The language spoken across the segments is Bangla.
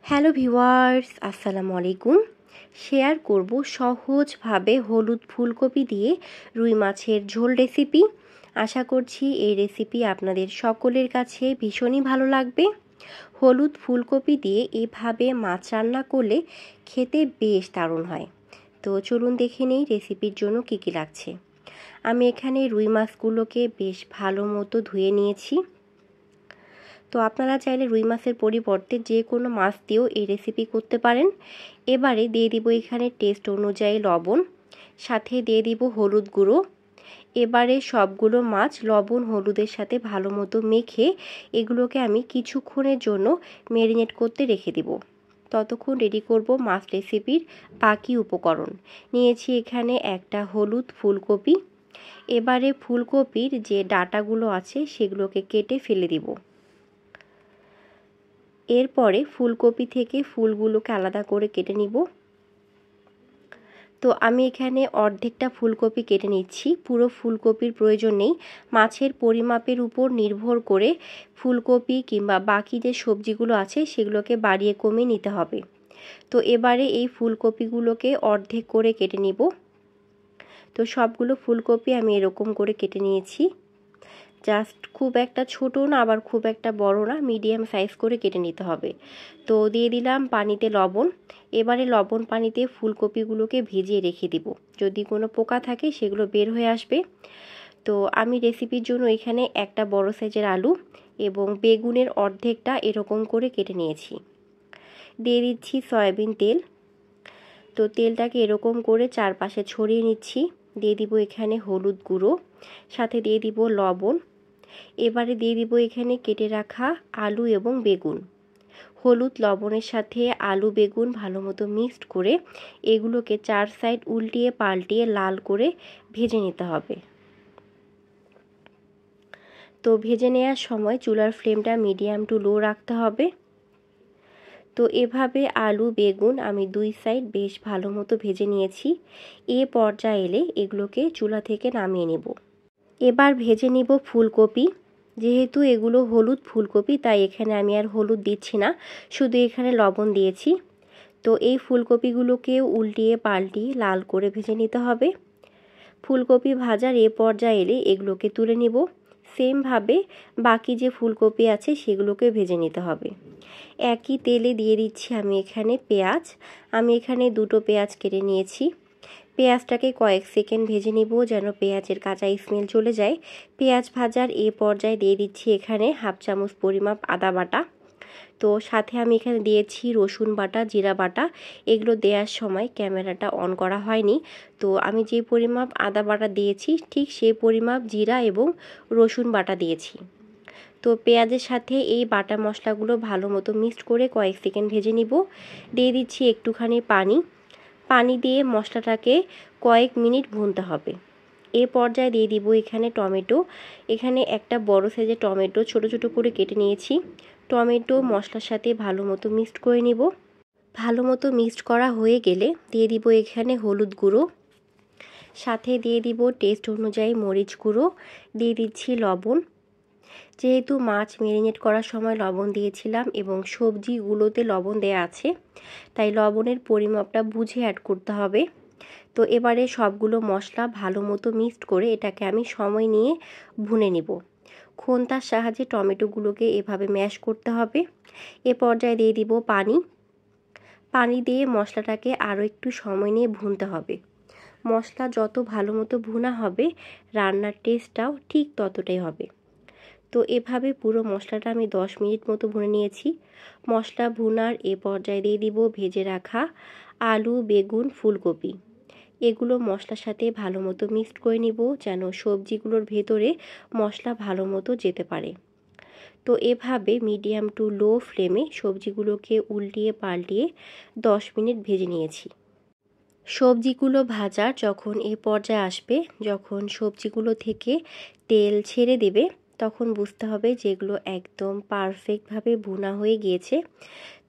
হ্যালো ভিউয়ার্স, আসসালামু আলাইকুম। শেয়ার করব সহজভাবে হলুদ ফুলকপি দিয়ে রুই মাছের ঝোল রেসিপি। আশা করছি এই রেসিপি আপনাদের সকলের কাছে ভীষণই ভালো লাগবে। হলুদ ফুলকপি দিয়ে এভাবে মাছ রান্না করলে খেতে বেশ দারুণ হয়। তো চলুন দেখে নেই রেসিপির জন্য কী কী লাগছে। আমি এখানে রুই মাছগুলোকে বেশ ভালো মতো ধুয়ে নিয়েছি। তো আপনারা চাইলে রুই মাছের পরিবর্তে যে কোনো মাছ দিয়েও এই রেসিপি করতে পারেন। এবারে দিয়ে দিব এখানে টেস্ট অনুযায়ী লবণ, সাথে দিয়ে দিব হলুদ গুঁড়ো। এবারে সবগুলো মাছ লবণ হলুদের সাথে ভালো মতো মেখে এগুলোকে আমি কিছুক্ষণের জন্য ম্যারিনেট করতে রেখে দিব। ততক্ষণ রেডি করব মাছ রেসিপির বাকি উপকরণ। নিয়েছি এখানে একটা হলুদ ফুলকপি। এবারে ফুলকপির যে ডাঁটাগুলো আছে সেগুলোকে কেটে ফেলে দিব। এরপরে ফুলকপি থেকে ফুলগুলোকে আলাদা করে কেটে নিব। তো আমি এখানে অর্ধেকটা ফুলকপি কেটে নিচ্ছি, পুরো ফুলকপির প্রয়োজন নেই। মাছের পরিমাপের উপর নির্ভর করে ফুলকপি কিংবা বাকি যে সবজিগুলো আছে সেগুলোকে বাড়িয়ে কমিয়ে নিতে হবে। তো এবারে এই ফুলকপিগুলোকে অর্ধেক করে কেটে নিব। তো সবগুলো ফুলকপি আমি এরকম করে কেটে নিয়েছি। জাস্ট খুব একটা ছোটো না আবার খুব একটা বড় না, মিডিয়াম সাইজ করে কেটে নিতে হবে। তো দিয়ে দিলাম পানিতে লবণ। এবারে লবণ পানিতে ফুলকপিগুলোকে ভিজিয়ে রেখে দিব, যদি কোনো পোকা থাকে সেগুলো বের হয়ে আসবে। তো আমি রেসিপির জন্য এখানে একটা বড় সাইজের আলু এবং বেগুনের অর্ধেকটা এরকম করে কেটে নিয়েছি। দিয়ে দিচ্ছি সয়াবিন তেল। তো তেলটাকে এরকম করে চারপাশে ছড়িয়ে নিচ্ছি। দিয়ে দিব এখানে হলুদ গুঁড়ো, সাথে দিয়ে দিব লবণ। এবারে দিয়ে দিব এখানে কেটে রাখা আলু এবং বেগুন। হলুদ লবণের সাথে আলু বেগুন ভালো মতো মিক্সড করে এগুলোকে চার সাইড উল্টিয়ে পাল্টিয়ে লাল করে ভেজে নিতে হবে। তো ভেজে নেওয়ার সময় চুলার ফ্লেমটা মিডিয়াম টু লো রাখতে হবে। তো এভাবে আলু বেগুন আমি দুই সাইড বেশ ভালো মতো ভেজে নিয়েছি। এ পর্যায়ে এলে এগুলোকে চুলা থেকে নামিয়ে নেব। এবার ভেজে নিব ফুলকপি। যেহেতু এগুলো হলুদ ফুলকপি তাই এখানে আমি আর হলুদ দিচ্ছি না, শুধু এখানে লবণ দিয়েছি। তো এই ফুলকপিগুলোকে উল্টিয়ে পাল্টিয়ে লাল করে ভেজে নিতে হবে। ফুলকপি ভাজার এ পর্যায়ে এলে এগুলোকে তুলে নিব। সেমভাবে বাকি যে ফুলকপি আছে সেগুলোকে ভেজে নিতে হবে। একই তেলে দিয়ে দিচ্ছি আমি এখানে পেঁয়াজ। আমি এখানে দুটো পেঁয়াজ কেটে নিয়েছি। পেঁয়াজটাকে কয়েক সেকেন্ড ভেজে নিব যেন পেঁয়াজের কাঁচা স্মেল চলে যায়। পেঁয়াজ ভাজার এ পর্যায়ে দিয়ে দিচ্ছি এখানে হাফ চামচ পরিমাপ আদা বাটা। তো সাথে আমি এখানে দিয়েছি রসুন বাটা, জিরা বাটা। এগুলো দেওয়ার সময় ক্যামেরাটা অন করা হয়নি। তো আমি যে পরিমাপ আদা বাটা দিয়েছি ঠিক সেই পরিমাপ জিরা এবং রসুন বাটা দিয়েছি। তো পেঁয়াজের সাথে এই বাটা মশলাগুলো ভালো মতো মিক্সড করে কয়েক সেকেন্ড ভেজে নিব। দিয়ে দিচ্ছি একটুখানি পানি। পানি দিয়ে মশলাটাকে কয়েক মিনিট ভুনতে হবে। এ পর্যায়ে দিয়ে দিব এখানে টমেটো। এখানে একটা বড় সাইজের টমেটো ছোট ছোট করে কেটে নিয়েছি। টমেটো মশলার সাথে ভালো মতো মিক্সড করে নিব। ভালো মতো মিক্সড করা হয়ে গেলে দিয়ে দিব এখানে হলুদ গুঁড়ো, সাথে দিয়ে দিব টেস্ট অনুযায়ী মরিচ গুঁড়ো, দিয়ে দিচ্ছি লবণ। যেহেতু মাছ ম্যারিনেট করার সময় লবণ দিয়েছিলাম এবং সবজিগুলোতে লবণ দেয়া আছে, তাই লবণের পরিমাপটা বুঝে অ্যাড করতে হবে। তো এবারে সবগুলো মশলা ভালো মতো মিক্সড করে এটাকে আমি সময় নিয়ে ভুনে নিব। খন্তার সাহায্যে টমেটোগুলোকে এভাবে ম্যাশ করতে হবে। এ পর্যায়ে দিয়ে দিব পানি। পানি দিয়ে মশলাটাকে আরও একটু সময় নিয়ে ভুনতে হবে। মশলা যত ভালো মতো ভুনা হবে রান্নার টেস্টটাও ঠিক ততটাই হবে। তো এভাবে পুরো মশলাটা আমি 10 মিনিট মতো ভুনে নিয়েছি। মশলা ভুনার এ পর্যায়ে দিয়ে দিব ভেজে রাখা আলু বেগুন ফুলকপি। এগুলো মশলার সাথে ভালো মতো মিক্সড করে নিব যেন সবজিগুলোর ভেতরে মশলা ভালো মতো যেতে পারে। তো এভাবে মিডিয়াম টু লো ফ্লেমে সবজিগুলোকে উল্টিয়ে পাল্টিয়ে 10 মিনিট ভেজে নিয়েছি। সবজিগুলো ভাজার যখন এই পর্যায়ে আসবে, যখন সবজিগুলো থেকে তেল ছেড়ে দেবে, তখন বুঝতে হবে যেগুলো একদম পারফেক্টভাবে ভুনা হয়ে গিয়েছে।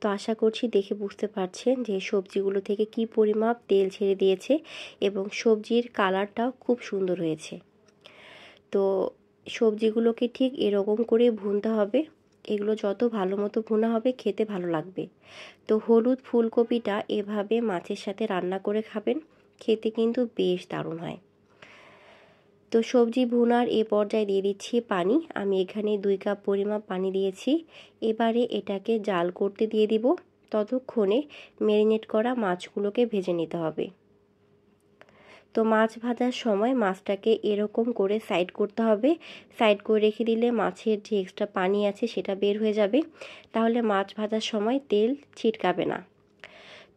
তো আশা করছি দেখে বুঝতে পারছেন যে সবজিগুলো থেকে কি পরিমাপ তেল ছেড়ে দিয়েছে এবং সবজির কালারটাও খুব সুন্দর হয়েছে। তো সবজিগুলোকে ঠিক এরকম করে ভুনতে হবে। এগুলো যত ভালো মতো ভুনা হবে খেতে ভালো লাগবে। তো হলুদ ফুলকপিটা এভাবে মাছের সাথে রান্না করে খাবেন, খেতে কিন্তু বেশ দারুণ হয়। তো সবজি ভুনার এ পর্যায়ে দিয়ে দিচ্ছি পানি। আমি এখানে 2 কাপ পরিমাপ পানি দিয়েছি। এবারে এটাকে জাল করতে দিয়ে দিব। ততক্ষণে ম্যারিনেট করা মাছগুলোকে ভেজে নিতে হবে। তো মাছ ভাজার সময় মাছটাকে এরকম করে সাইড করতে হবে। সাইড করে রেখে দিলে মাছের যে এক্সট্রা পানি আছে সেটা বের হয়ে যাবে, তাহলে মাছ ভাজার সময় তেল ছিটকাবে না।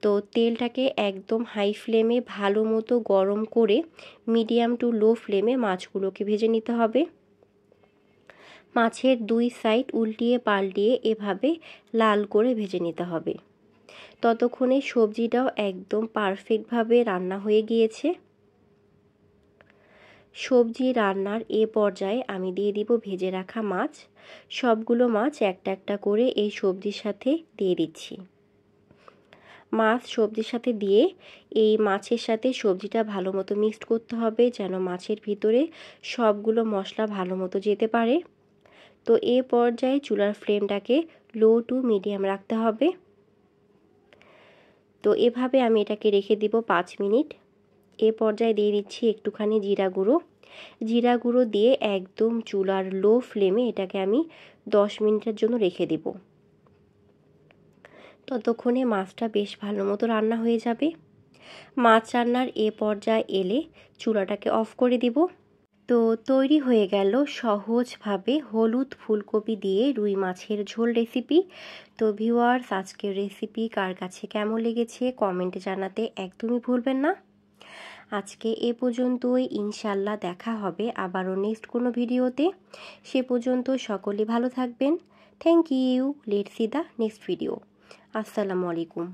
তো তেলটাকে একদম হাই ফ্লেমে ভালো মতো গরম করে মিডিয়াম টু লো ফ্লেমে মাছগুলোকে ভেজে নিতে হবে। মাছের 2 সাইড উল্টিয়ে পাল্টিয়ে এভাবে লাল করে ভেজে নিতে হবে। ততক্ষণে সবজিটাও একদম পারফেক্টভাবে রান্না হয়ে গিয়েছে। সবজি রান্নার এ পর্যায়ে আমি দিয়ে দিব ভেজে রাখা মাছ। সবগুলো মাছ একটা একটা করে এই সবজির সাথে দিয়ে দিচ্ছি। মাছ সবজির সাথে দিয়ে এই মাছের সাথে সবজিটা ভালো মতো মিক্সড করতে হবে, যেন মাছের ভিতরে সবগুলো মশলা ভালো মতো যেতে পারে। তো এ পর্যায়ে চুলার ফ্লেমটাকে লো টু মিডিয়াম রাখতে হবে। তো এভাবে আমি এটাকে রেখে দিব 5 মিনিট। এ পর্যায়ে দিয়ে দিচ্ছি একটুখানি জিরা গুঁড়ো। জিরা গুঁড়ো দিয়ে একদম চুলার লো ফ্লেমে এটাকে আমি 10 মিনিটের জন্য রেখে দেব। ততক্ষণে মাছটা বেশ ভালো মতো রান্না হয়ে যাবে। মাছ রান্নার এ পর্যায়ে এলে চুলাটাকে অফ করে দিব। তো তৈরি হয়ে গেল সহজভাবে হলুদ ফুলকপি দিয়ে রুই মাছের ঝোল রেসিপি। তো ভিউয়ার্স, আজকের রেসিপি কার কাছে কেমন লেগেছে কমেন্টে জানাতে একদমই ভুলবেন না। আজকে এ পর্যন্তই, ইনশাল্লাহ দেখা হবে আবারও নেক্সট কোনো ভিডিওতে। সে পর্যন্ত সকলে ভালো থাকবেন। Thank you. Let's see the next video. আসসালামু আলাইকুম।